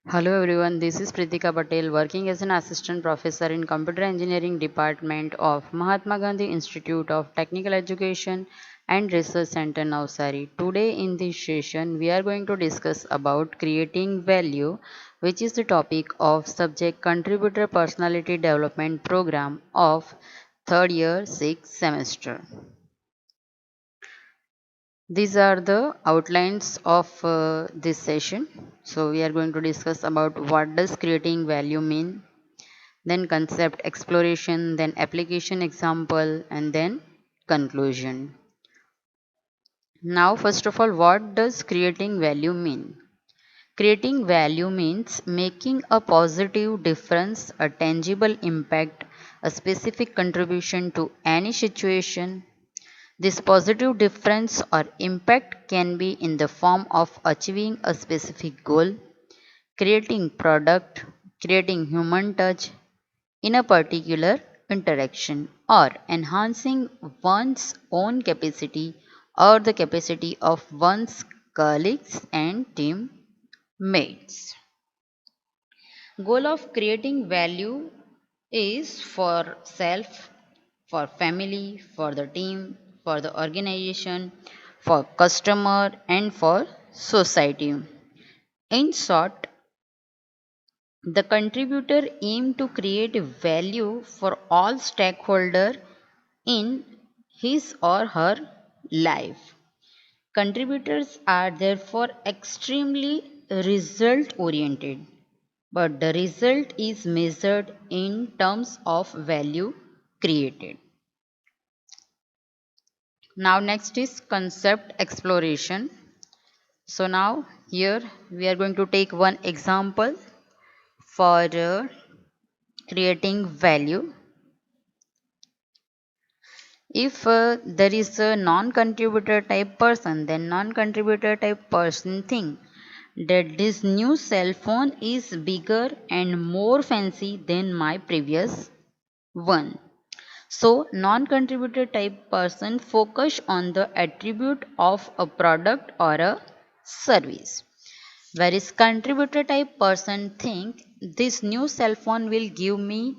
Hello everyone, this is Pritika Patel working as an assistant professor in computer engineering department of Mahatma Gandhi Institute of Technical Education and Research Center Navsari. Today in this session we are going to discuss about creating value, which is the topic of subject contributor personality development program of third year 6th semester. These are the outlines of this session. So we are going to discuss about what does creating value mean, then concept exploration, then application example, and then conclusion. Now first of all, what does creating value mean? Creating value means making a positive difference, a tangible impact, a specific contribution to any situation. This positive difference or impact can be in the form of achieving a specific goal, creating product, creating human touch in a particular interaction, or enhancing one's own capacity or the capacity of one's colleagues and teammates. Goal of creating value is for self, for family, for the team, for the organization, for customer and for society. In short, the contributor aim to create value for all stakeholders in his or her life. Contributors are therefore extremely result oriented, but the result is measured in terms of value created. Now next is concept exploration. So now here we are going to take one example for creating value. If there is a non-contributor type person, then non-contributor type person think that this new cell phone is bigger and more fancy than my previous one. So, non-contributor type person focus on the attribute of a product or a service. Whereas contributor type person think this new cell phone will give me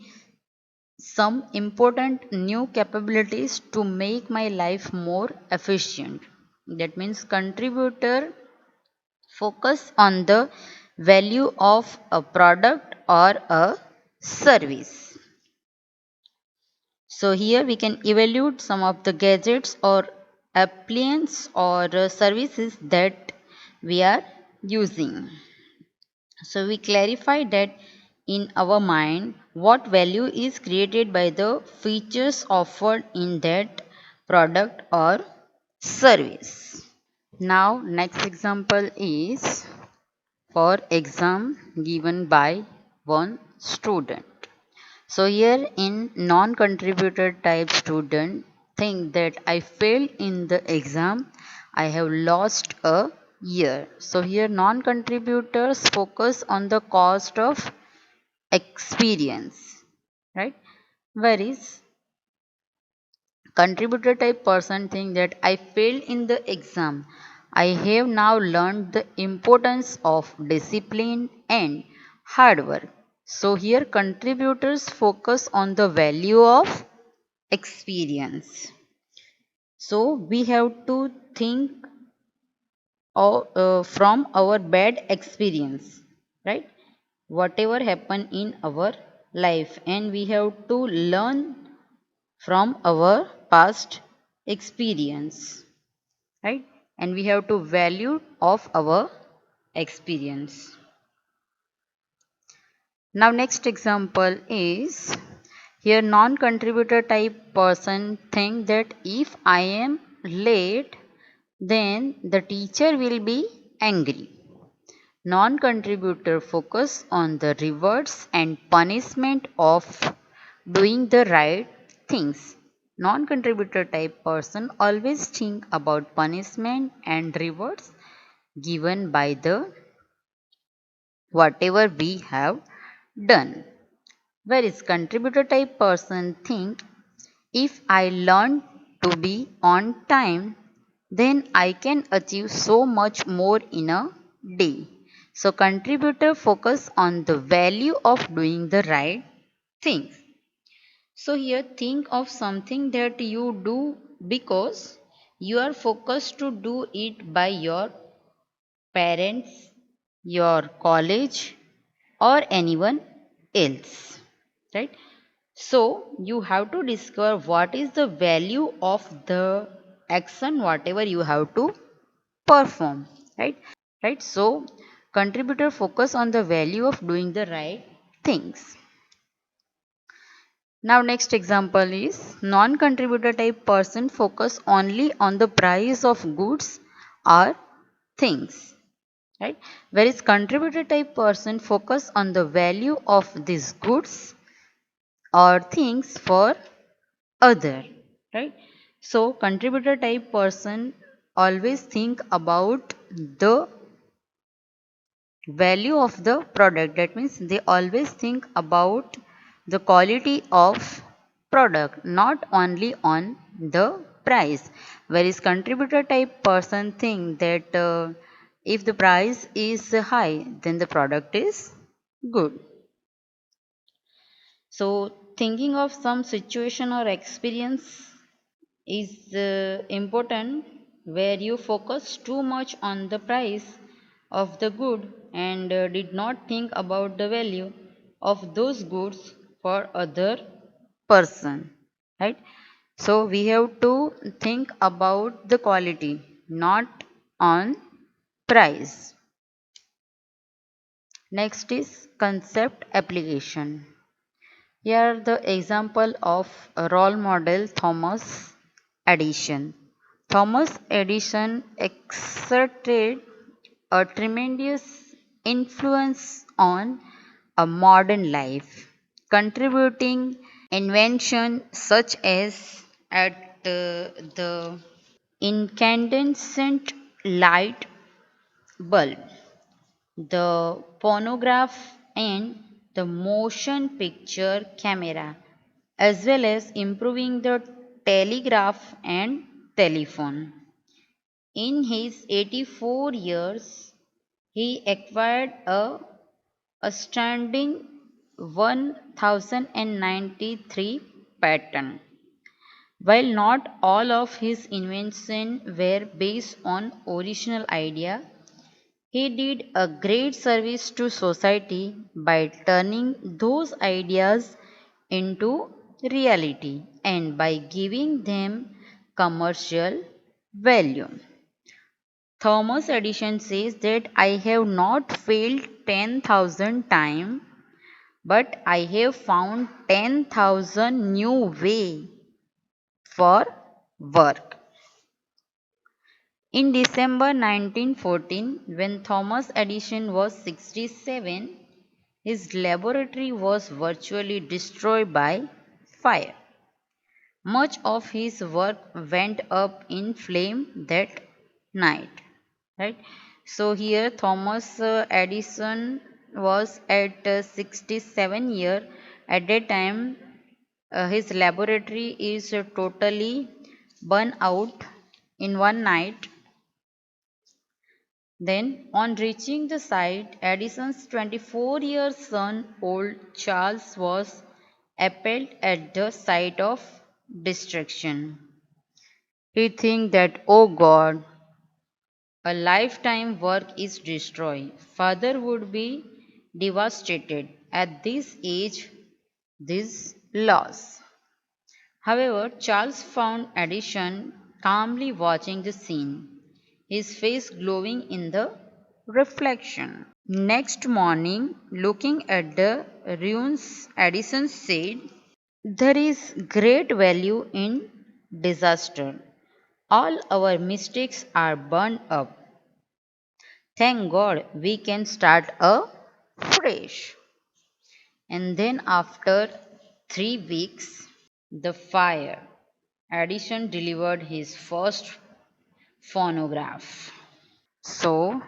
some important new capabilities to make my life more efficient. That means contributor focus on the value of a product or a service. So here we can evaluate some of the gadgets or appliances or services that we are using. So we clarify that in our mind what value is created by the features offered in that product or service. Now next example is for exam given by one student. So here in non-contributor type student think that I failed in the exam, I have lost a year. So here non-contributors focus on the cost of experience, right? Whereas contributor type person think that I failed in the exam. I have now learned the importance of discipline and hard work. So here contributors focus on the value of experience. So we have to think from our bad experience, right? Whatever happened in our life, and we have to learn from our past experience, right? And we have to value of our experience. Now next example is here non-contributor type person think that if I am late then the teacher will be angry. Non-contributor focus on the rewards and punishment of doing the right things. Non-contributor type person always think about punishment and rewards given by the whatever we have done. Whereas contributor type person think if I learn to be on time, then I can achieve so much more in a day. So contributor focus on the value of doing the right thing. So here think of something that you do because you are focused to do it by your parents, your college, or anyone else, right? So you have to discover what is the value of the action, whatever you have to perform, right? So contributor focus on the value of doing the right things. Now next example is non-contributor type person focus only on the price of goods or things, right? Whereas contributor type person focus on the value of these goods or things for other, right? So contributor type person always think about the value of the product. That means they always think about the quality of product, not only on the price. Whereas contributor type person think that if the price is high, then the product is good. So thinking of some situation or experience is important, where you focus too much on the price of the good and did not think about the value of those goods for other person, right? So we have to think about the quality, not on price. Next is concept application. Here the example of a role model Thomas Edison. Thomas Edison exerted a tremendous influence on a modern life, contributing inventions such as at the incandescent light bulb, the phonograph, and the motion picture camera, as well as improving the telegraph and telephone. In his 84 years, he acquired a astounding 1093 patents. While not all of his inventions were based on original idea, he did a great service to society by turning those ideas into reality and by giving them commercial value. Thomas Edison says that I have not failed 10,000 times, but I have found 10,000 new ways for work. In December 1914, when Thomas Edison was 67, his laboratory was virtually destroyed by fire. Much of his work went up in flame that night. Right? So here Thomas Edison was at 67 year. At that time, his laboratory is totally burned out in one night. Then, on reaching the site, Edison's 24-year son, old Charles, was appalled at the sight of destruction. He thinks that, oh God, a lifetime work is destroyed. Father would be devastated at this age, this loss. However, Charles found Edison calmly watching the scene, his face glowing in the reflection. Next morning, looking at the ruins, Edison said, there is great value in disaster. All our mistakes are burned up. Thank God we can start fresh. And then after 3 weeks, the fire. Edison delivered his first phonograph. So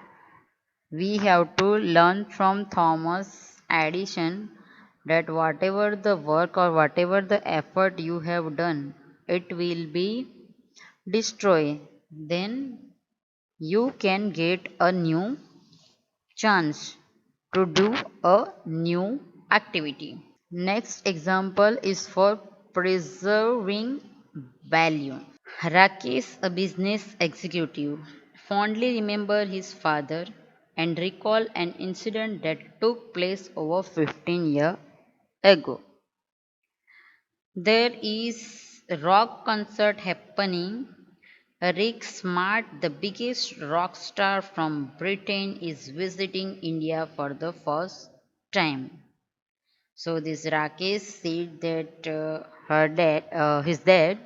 we have to learn from Thomas Edison that whatever the work or whatever the effort you have done, it will be destroyed. Then you can get a new chance to do a new activity. Next example is for preserving value. Rakesh, a business executive, fondly remembers his father and recall an incident that took place over 15 years ago. There is a rock concert happening. Rick Smart, the biggest rock star from Britain, is visiting India for the first time. So this Rakesh said that his dad,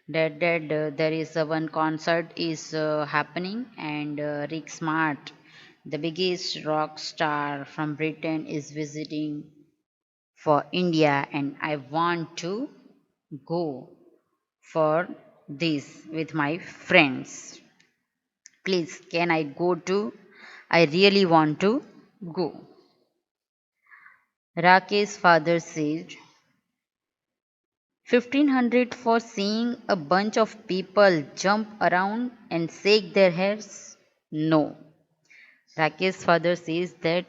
there is one concert is happening, and Rick Smart, the biggest rock star from Britain, is visiting for India, and I want to go for this with my friends. Please, can I go to? I really want to go. Rakesh's father said, 1500 for seeing a bunch of people jump around and shake their heads? No. Rakesh's father says that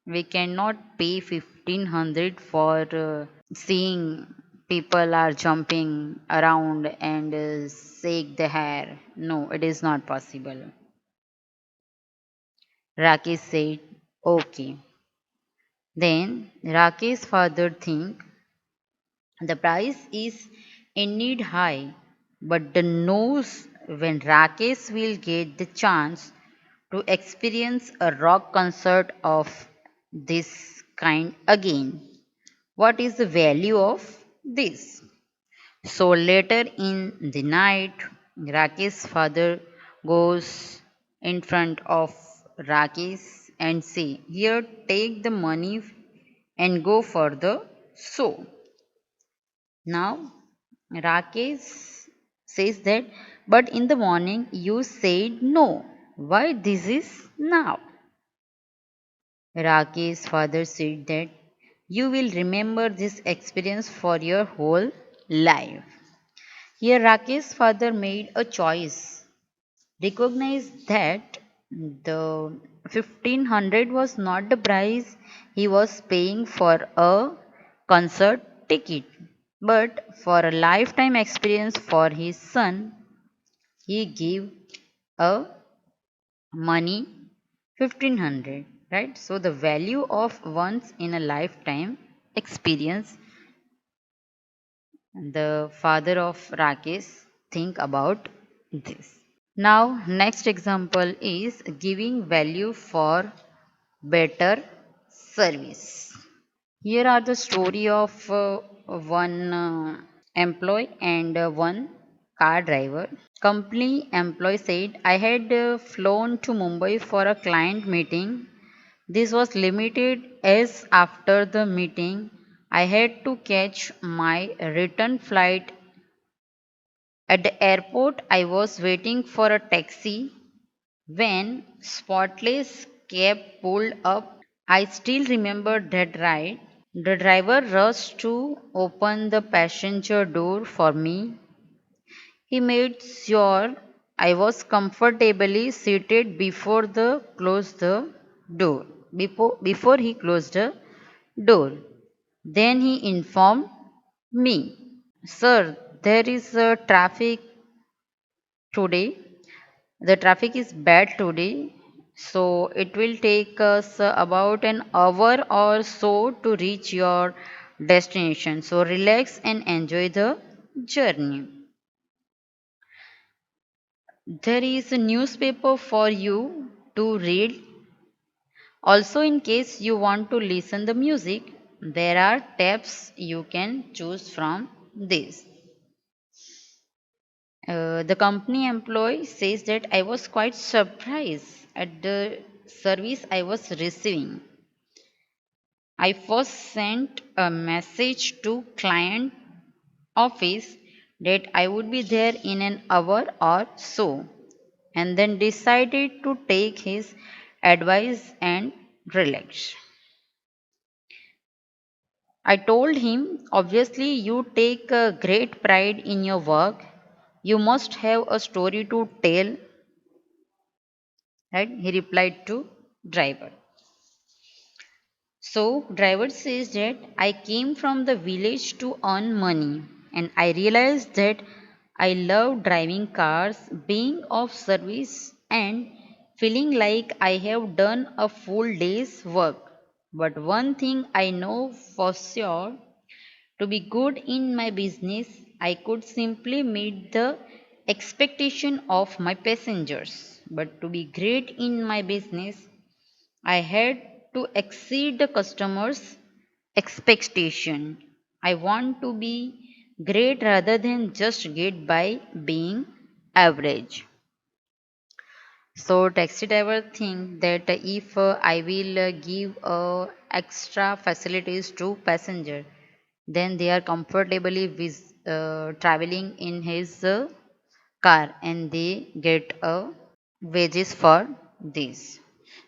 we cannot pay 1500 for seeing people are jumping around and shake the hair. No, it is not possible. Rakesh said, okay. Then Rakesh's father think the price is indeed high, but the knows when Rakesh will get the chance to experience a rock concert of this kind again. What is the value of this? So later in the night, Rakesh's father goes in front of Rakesh and say, here take the money and go for the show. Now Rakesh says that, but in the morning you said no. Why this is now? Rakesh's father said that you will remember this experience for your whole life. Here Rakesh's father made a choice. Recognized that the 1500 was not the price he was paying for a concert ticket, but for a lifetime experience for his son, he gave a money 1500, right? So the value of once in a lifetime experience, the father of Rakesh think about this. Now next example is giving value for better service. Here are the story of one employee and one car driver. Company employee said, I had flown to Mumbai for a client meeting. This was limited as after the meeting I had to catch my return flight. At the airport I was waiting for a taxi when spotless cab pulled up. I still remember that ride. The driver rushed to open the passenger door for me. He made sure I was comfortably seated before he closed the door. Then he informed me, Sir, there is a traffic today. The traffic is bad today, so it will take us about an hour or so to reach your destination. So relax and enjoy the journey. There is a newspaper for you to read. Also, in case you want to listen the music, there are tabs you can choose from this. The company employee says that I was quite surprised at the service I was receiving. I first sent a message to client office that I would be there in an hour or so, and then decided to take his advice and relax. I told him, obviously, you take a great pride in your work. You must have a story to tell, right? He replied to. driver. So, driver says that I came from the village to earn money and I realized that I love driving cars, being of service, and feeling like I have done a full day's work. But one thing I know for sure, to be good in my business, I could simply meet the expectation of my passengers. But to be great in my business, I had to exceed the customer's expectation. I want to be great rather than just get by being average. So taxi driver think that if I will give extra facilities to passenger, then they are comfortably traveling in his car and they get wages for this.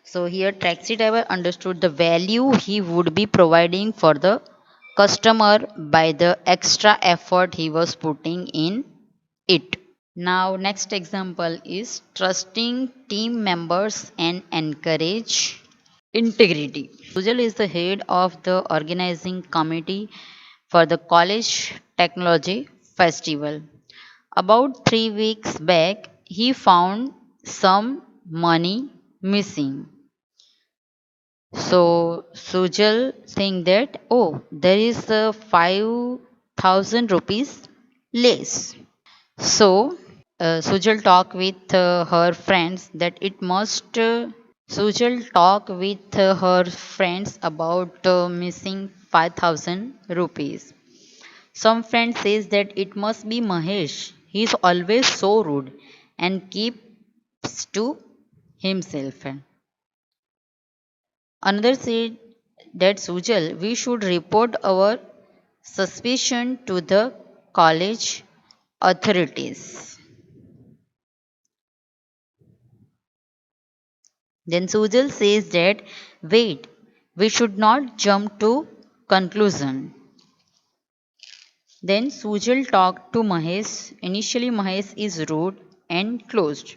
So here taxi driver understood the value he would be providing for the customer by the extra effort he was putting in it. Now next example is trusting team members and encourage integrity. Sujal is the head of the organizing committee for the college technology festival. About 3 weeks back, he found some money missing. So Sujal think that there is 5,000 rupees less. So Sujal talk with her friends that it must. Sujal talk with her friends about missing 5,000 rupees. Some friend says that it must be Mahesh. He is always so rude and keeps to himself. Another said that Sujal, we should report our suspicion to the college authorities. Then Sujal says that wait, we should not jump to conclusion. Then Sujal talked to Mahesh. Initially, Mahesh is rude and closed.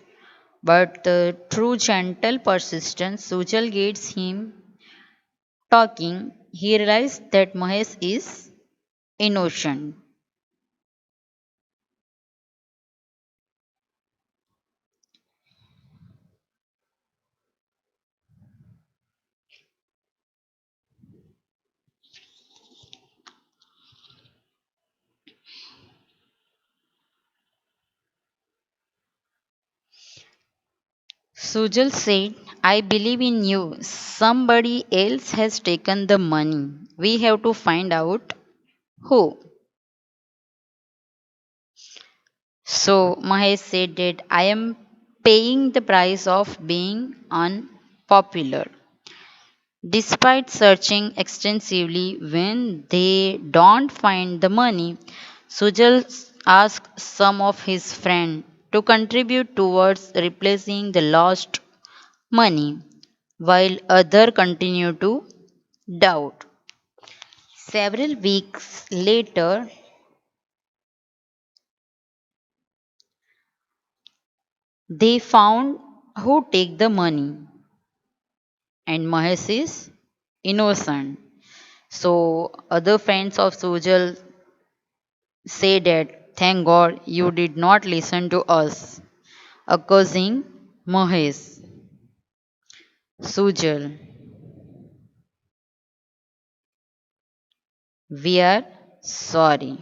But through gentle persistence, Sujal gets him talking. He realized that Mahesh is innocent. Sujal said, I believe in you. Somebody else has taken the money. We have to find out who. So Mahesh said that I am paying the price of being unpopular. Despite searching extensively when they don't find the money, Sujal asked some of his friends to contribute towards replacing the lost money, while others continue to doubt. Several weeks later, they found who take the money, and Mahesh is innocent. So other friends of Sujal say that thank God you did not listen to us, accusing Mahesh. Sujal, we are sorry.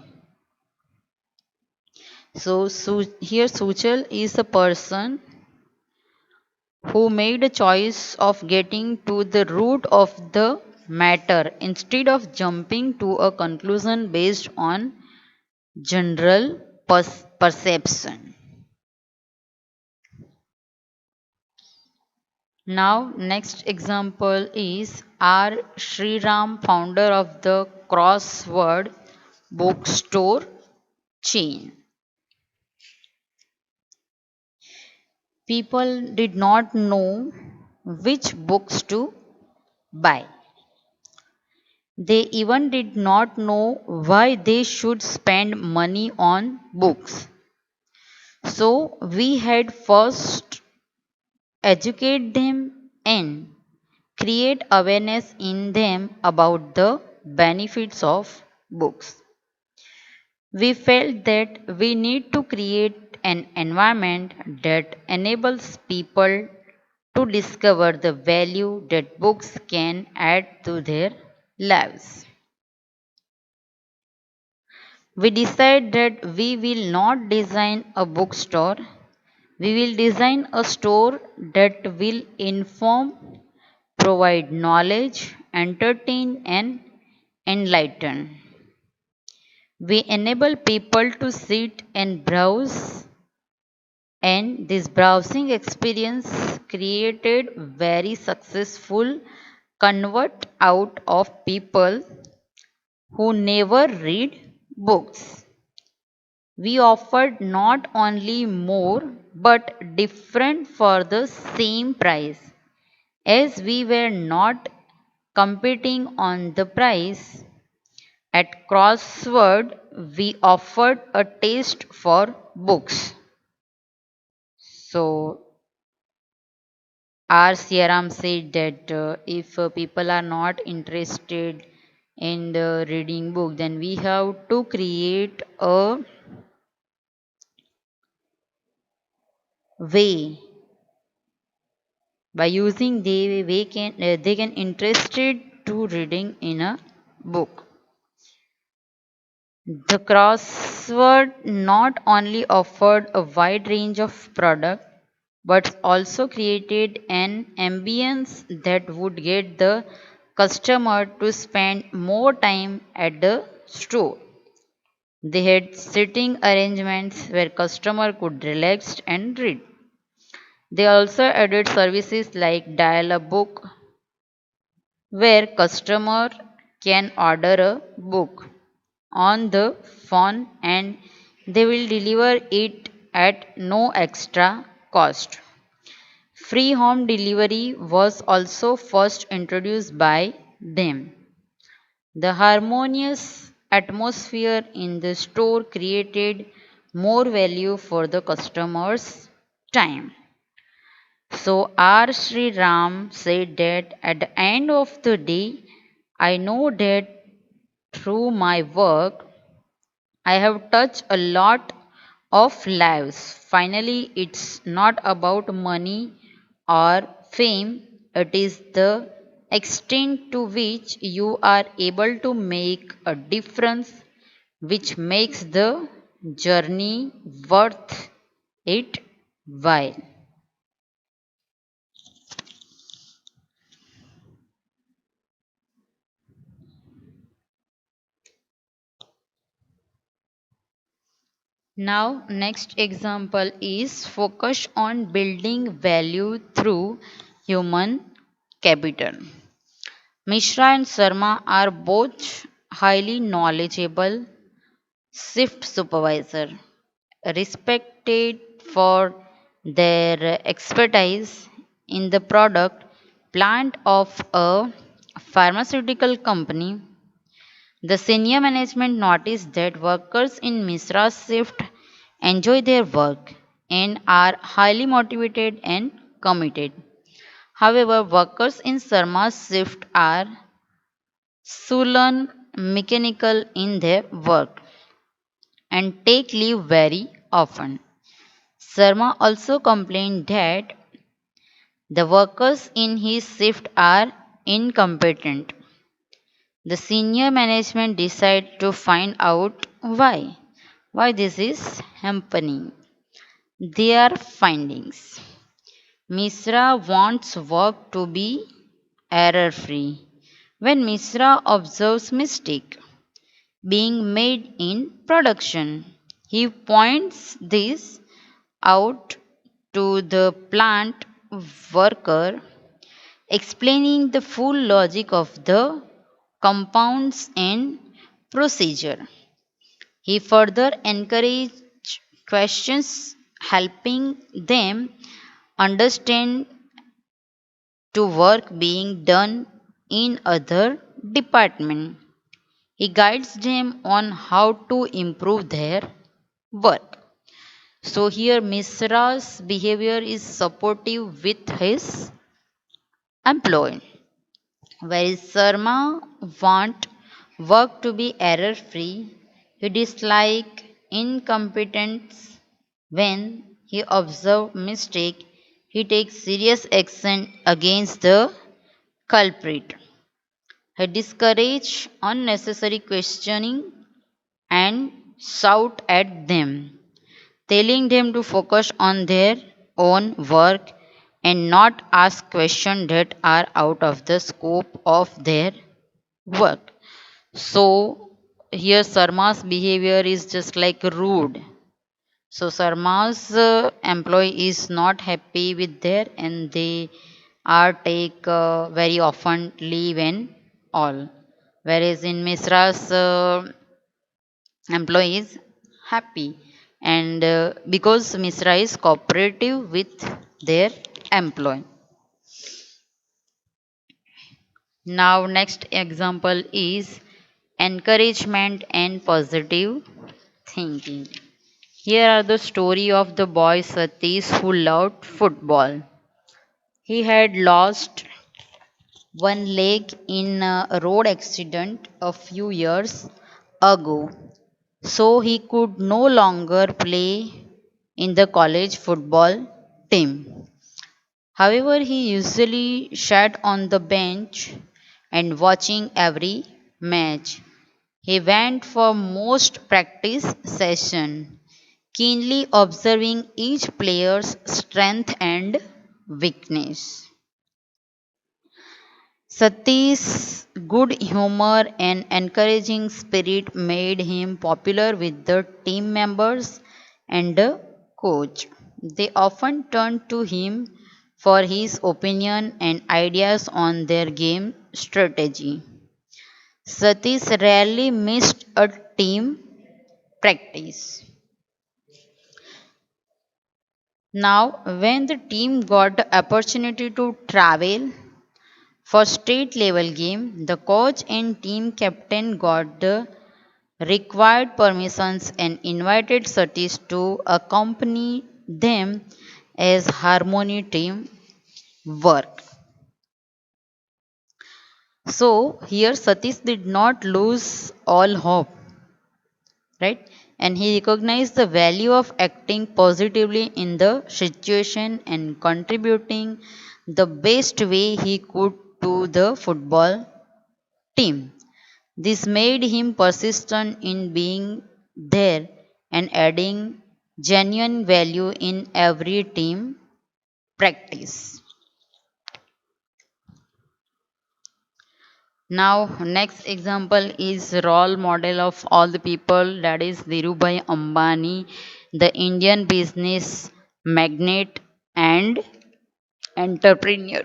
So here Sujal is a person who made a choice of getting to the root of the matter instead of jumping to a conclusion based on general perception. Now, next example is R. Sriram, founder of the Crossword bookstore chain. People did not know which books to buy. They even did not know why they should spend money on books. So we had first educate them in. create awareness in them about the benefits of books. We felt that we need to create an environment that enables people to discover the value that books can add to their lives. We decide that we will not design a bookstore, we will design a store that will inform, provide knowledge, entertain, and enlighten. We enable people to sit and browse, and this browsing experience created very successful convert out of people who never read books. We offered not only more but different for the same price. As we were not competing on the price, at Crossword we offered a taste for books. So R. Sieram said that if people are not interested in the reading book, then we have to create a way. By using they can interested to reading in a book. The crossword not only offered a wide range of product but also created an ambience that would get the customer to spend more time at the store. They had sitting arrangements where customer could relax and read. They also added services like dial a book where customer can order a book on the phone and they will deliver it at no extra cost. Free home delivery was also first introduced by them. The harmonious atmosphere in the store created more value for the customer's time. So R. Sri Ram said that at the end of the day, I know that through my work, I have touched a lot of lives. Finally, it's not about money or fame, it is the extent to which you are able to make a difference which makes the journey worth it while. Now, next example is focus on building value through human capital. Mishra and Sharma are both highly knowledgeable shift supervisor, respected for their expertise in the product plant of a pharmaceutical company. The senior management noticed that workers in Misra's shift enjoy their work and are highly motivated and committed. However, workers in Sharma's shift are sullen, mechanical in their work and take leave very often. Sharma also complained that the workers in his shift are incompetent. The senior management decided to find out why this is happening. Their findings. Misra wants work to be error free. When Misra observes mistake being made in production, he points this out to the plant worker, explaining the full logic of the compounds and procedure. He further encouraged questions, helping them understand to work being done in other department. He guides them on how to improve their work. So here Misra's behavior is supportive with his employee. Whereas Sarma want work to be error free, he dislike incompetence. When he observe mistake, he takes serious action against the culprit. He discourage unnecessary questioning and shout at them, telling them to focus on their own work and not ask questions that are out of the scope of their work. So here Sarma's behavior is just like rude. So Sarma's employee is not happy with their and they are take very often leave and all. Whereas in Misra's employee is happy and because Misra is cooperative with their employee. Now next example is encouragement and positive thinking. Here are the story of the boy Satish who loved football. He had lost one leg in a road accident a few years ago, so he could no longer play in the college football team. However, he usually sat on the bench and watching every match. He went for most practice session, keenly observing each player's strength and weakness. Satish's good humor and encouraging spirit made him popular with the team members and the coach. They often turned to him for his opinion and ideas on their game strategy. Satish rarely missed a team practice. Now, when the team got the opportunity to travel for state level game, the coach and team captain got the required permissions and invited Satish to accompany them as harmony team work. So here Satish did not lose all hope, right? And he recognized the value of acting positively in the situation and contributing the best way he could to the football team. This made him persistent in being there and adding genuine value in every team practice. Now, next example is role model of all the people, that is Dhirubhai Ambani, the Indian business magnate and entrepreneur.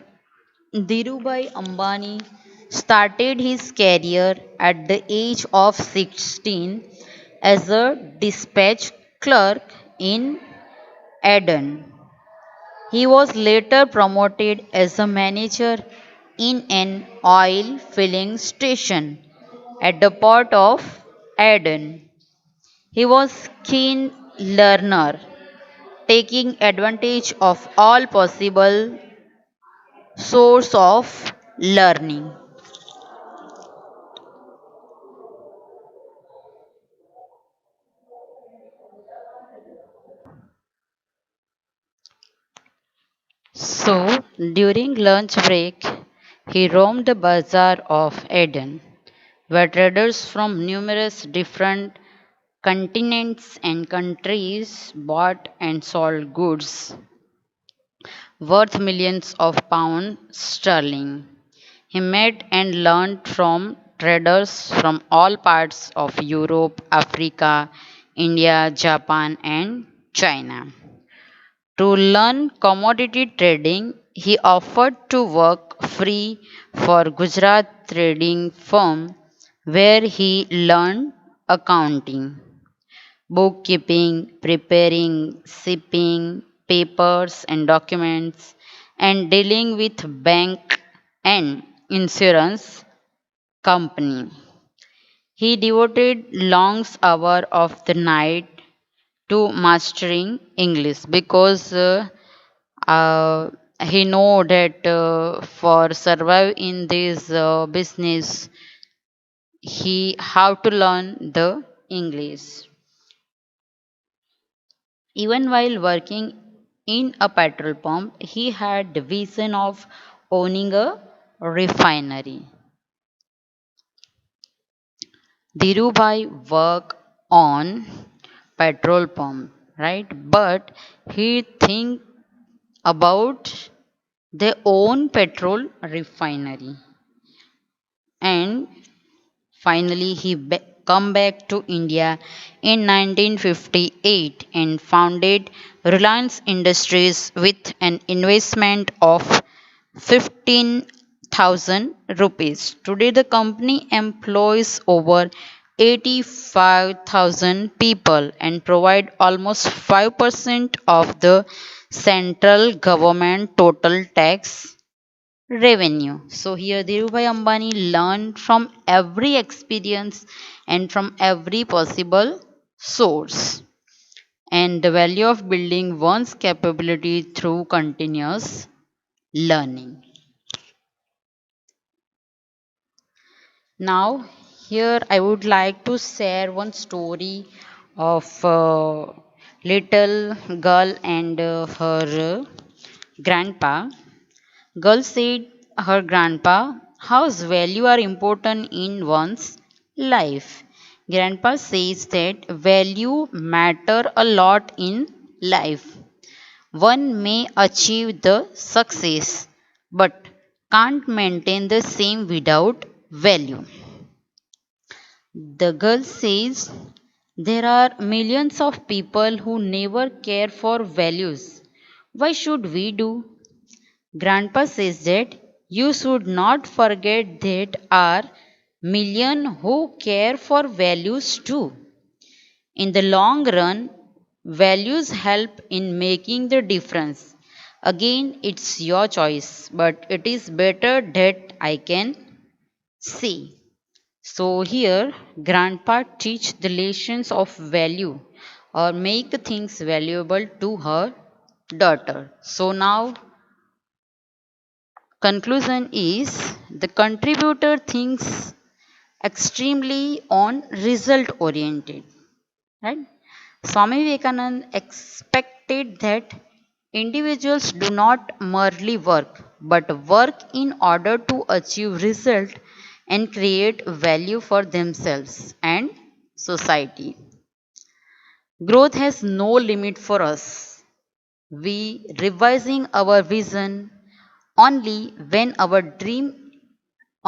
Dhirubhai Ambani started his career at the age of 16 as a dispatch clerk in Aden. He was later promoted as a manager in an oil filling station at the port of Aden. He was keen learner, taking advantage of all possible source of learning. So, during lunch break, he roamed the bazaar of Aden, where traders from numerous different continents and countries bought and sold goods worth millions of pounds sterling. He met and learned from traders from all parts of Europe, Africa, India, Japan, and China. To learn commodity trading, he offered to work free for Gujarat Trading Firm, where he learned accounting, bookkeeping, preparing shipping papers and documents, and dealing with bank and insurance company. He devoted long hours of the night to mastering English because uh, he know that for survive in this business he have to learn the English. Even while working in a petrol pump, he had the vision of owning a refinery. Dhirubhai worked on petrol pump, right? But he think about their own petrol refinery. And finally, he come back to India in 1958 and founded Reliance Industries with an investment of 15,000 rupees. Today, the company employs over 85,000 people and provide almost 5% of the central government total tax revenue. So here Dhirubhai Ambani learned from every experience and from every possible source. And the value of building one's capability through continuous learning. Now, here I would like to share one story of a little girl and her grandpa. Girl said her grandpa, how's value are important in one's life. Grandpa says that value matter a lot in life. One may achieve the success but can't maintain the same without value. The girl says there are millions of people who never care for values. Why should we do? Grandpa says that you should not forget that are million who care for values too. In the long run, values help in making the difference. Again, it's your choice, but it is better that I can see. So here, grandpa teach the lessons of value or make things valuable to her daughter. So now conclusion is the contributor thinks extremely on result oriented, right? Swami Vivekananda expected that individuals do not merely work but work in order to achieve result and create value for themselves and society. Growth has no limit for us. We revising our vision only when our dream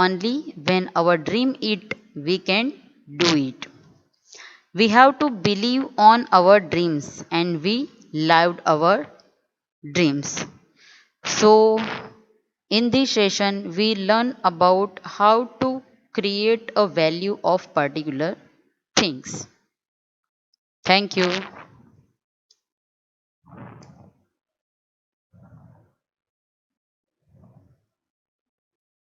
only when our dream it we can do it. We have to believe on our dreams and we lived our dreams. So in this session we learn about how to create a value of particular things. Thank you.